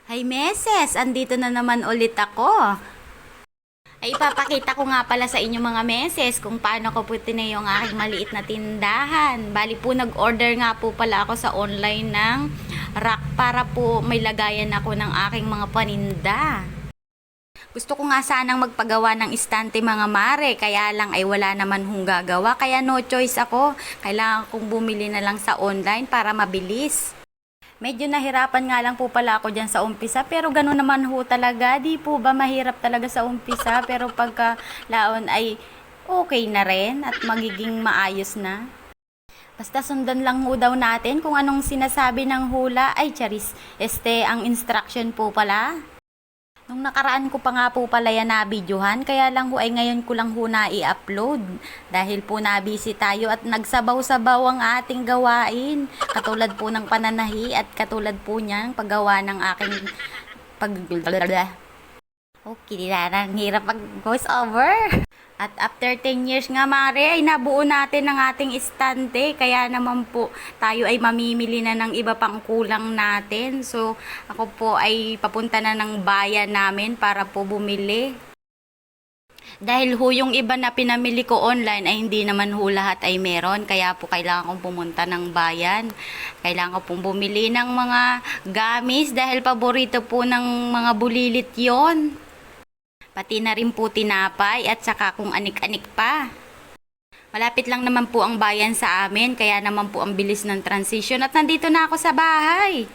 Hi Meses, andito na naman ulit ako. Ay ipapakita ko nga pala sa inyo mga Meses kung paano ko po tinayo yung aking maliit na tindahan. Bali po nag-order nga po pala ako sa online ng rack para po may lagayan ako ng aking mga paninda. Gusto ko nga sanang magpagawa ng istante mga mare, kaya lang ay wala naman hong gagawa, kaya no choice ako. Kailangan kong bumili na lang sa online para mabilis. Medyo nahirapan nga lang po pala ako dyan sa umpisa, pero gano'n naman ho talaga. Di po ba mahirap talaga sa umpisa, pero pagka laon ay okay na rin at magiging maayos na. Basta sundan lang ho daw natin kung anong sinasabi ng hula. Ay charis, ang instruction po pala. Nung nakaraan ko pa nga po pala yan na videohan, kaya lang ho ay ngayon ko lang ho na i-upload. Dahil po nabisi tayo at nagsabaw-sabaw ang ating gawain. Katulad po ng pananahi at katulad po niyang paggawa ng aking pag... Okay, ang hirap pag voice over. At after 10 years nga mare ay nabuo natin ang ating istante, kaya naman po tayo ay mamimili na ng iba pang kulang natin. So ako po ay papunta na ng bayan namin para po bumili. Dahil ho yung iba na pinamili ko online ay hindi naman ho lahat ay meron, kaya po kailangan kong pumunta ng bayan. Kailangan ko pong bumili ng mga gamis dahil paborito po ng mga bulilit yon. Pati na rin po tinapay at saka kung anik-anik pa. Malapit lang naman po ang bayan sa amin, kaya naman po ang bilis ng transition at nandito na ako sa bahay.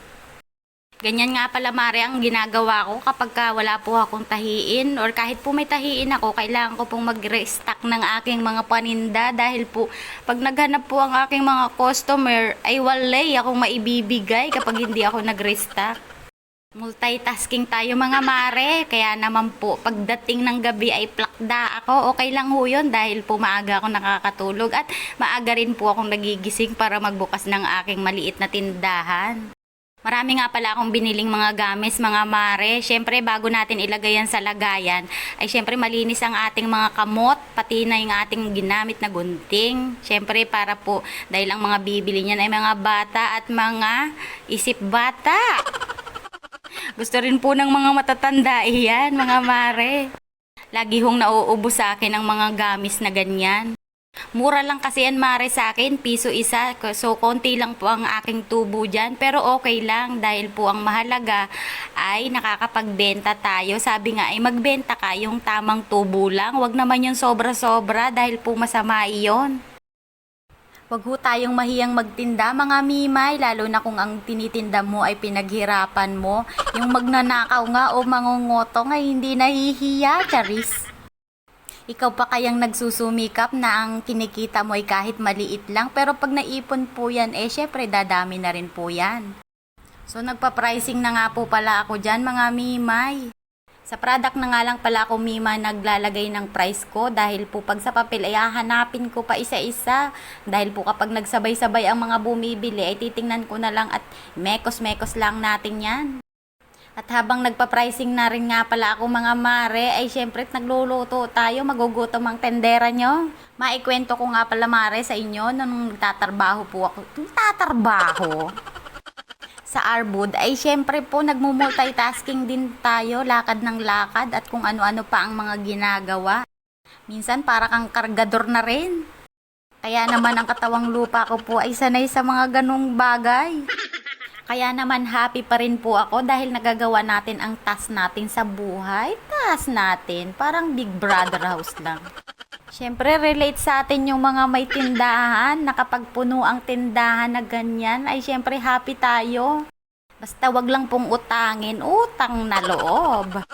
Ganyan nga pala mare ang ginagawa ko kapag wala po akong tahiin, or kahit po may tahiin ako, kailangan ko pong mag-restock ng aking mga paninda dahil po pag naghanap po ang aking mga customer ay walay akong maibibigay kapag hindi ako nag-restock. Multitasking tayo mga mare, kaya naman po pagdating ng gabi ay plakda ako, okay lang ho yun dahil po maaga ako nakakatulog at maaga rin po akong nagigising para magbukas ng aking maliit na tindahan. Marami nga pala akong biniling mga gamis mga mare. Syempre bago natin ilagay yan sa lagayan ay syempre malinis ang ating mga kamot, pati na yung ating ginamit na gunting. Syempre para po dahil ang mga bibili niyan ay mga bata at mga isip bata. Gusto rin po ng mga matatanda iyan, mga mare. Lagi hong nauubos sa akin ang mga gamis na ganyan. Mura lang kasi yan mare sa akin, piso isa. So konti lang po ang aking tubo dyan. Pero okay lang dahil po ang mahalaga ay nakakapagbenta tayo. Sabi nga ay magbenta ka yung tamang tubo lang. Wag naman yung sobra-sobra dahil po masama iyon. Wag ho tayong mahiyang magtinda mga mimay, lalo na kung ang tinitinda mo ay pinaghirapan mo. Yung magnanakaw nga o mangungotong ay hindi nahihiya, charis. Ikaw pa kayang nagsusumikap na ang kinikita mo ay kahit maliit lang, pero pag naipon po yan, syempre dadami na rin po yan. So nagpa-pricing na nga po pala ako dyan mga mimay. Sa product na nga lang pala ako mima naglalagay ng price ko dahil po pag sa papel ay hahanapin ko pa isa-isa. Dahil po kapag nagsabay-sabay ang mga bumibili ay titingnan ko na lang at mekos-mekos lang natin yan. At habang nagpa-pricing na rin nga pala ako mga mare ay syempre nagluluto tayo, magugutom ang tendera nyo. Maikwento ko nga pala mare sa inyo nung nagtatrabaho po ako. Nagtatrabaho? Sa Arbud ay syempre po nagmumultitasking din tayo, lakad ng lakad at kung ano-ano pa ang mga ginagawa. Minsan para kang kargador na rin. Kaya naman ang katawang lupa ko po ay sanay sa mga ganong bagay. Kaya naman happy pa rin po ako dahil nagagawa natin ang task natin sa buhay. Task natin, parang Big Brother house lang. Syempre relate sa atin yung mga may tindahan na kapag puno ang tindahan na ganyan ay syempre happy tayo. Basta wag lang pong utangin, utang na loob.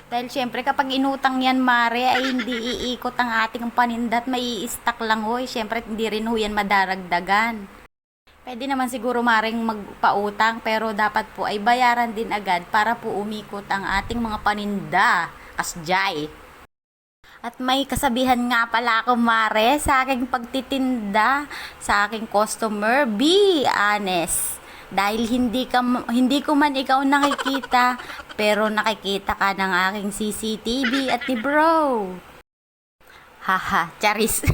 Dahil syempre kapag inutang yan mare ay hindi iikot ang ating paninda at may i-stack lang ho. Syempre hindi rin ho yan madaragdagan. Pwede naman siguro maring magpautang pero dapat po ay bayaran din agad para po umikot ang ating mga paninda. Kasjay. At may kasabihan nga pala ako mare sa aking pagtitinda, sa aking customer, be honest. Dahil hindi ko man ikaw nakikita, pero nakikita ka ng aking CCTV at ni bro. Haha, charis.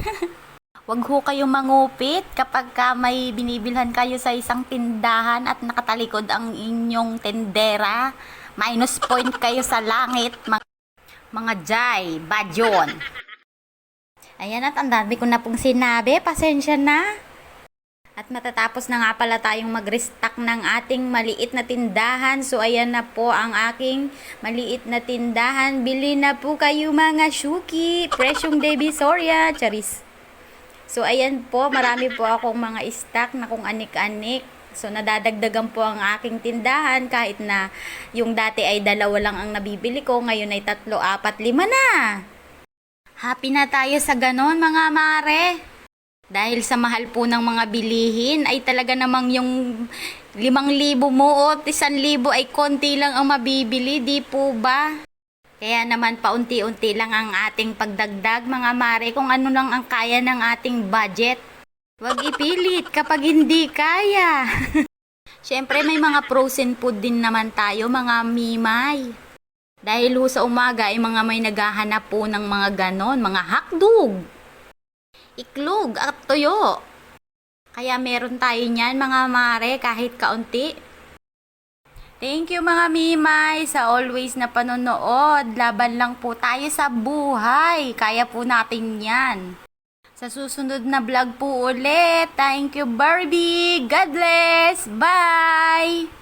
Wag ho kayong mangupit kapag may binibilhan kayo sa isang tindahan at nakatalikod ang inyong tendera. Minus point kayo sa langit, mga jay, bad yun. Ayan at ang dami ko na pong sinabi, pasensya na. At matatapos na nga pala tayong mag-restock ng ating maliit na tindahan. So ayan na po ang aking maliit na tindahan. Bili na po kayo mga syuki. Presyong Divisoria. Charis. So ayan po, marami po akong mga stock na kung anik-anik. So nadadagdagan po ang aking tindahan kahit na yung dati ay 2 lang ang nabibili ko. Ngayon ay 3, 4, 5 na. Happy na tayo sa ganon mga mare. Dahil sa mahal po ng mga bilihin ay talaga namang yung 5,000 mo o 1,000 ay konti lang ang mabibili, di po ba? Kaya naman paunti-unti lang ang ating pagdagdag mga mare kung ano lang ang kaya ng ating budget. Huwag ipilit kapag hindi kaya. Siyempre may mga frozen food din naman tayo mga mimay. Dahil sa umaga ay mga may naghahanap po ng mga ganon, mga hotdog, iklog at tuyo. Kaya meron tayo niyan mga mare kahit kaunti. Thank you mga mimay sa always na panonood. Laban lang po tayo sa buhay. Kaya po natin yan. Sa susunod na vlog po ulit. Thank you Barbie. God bless. Bye!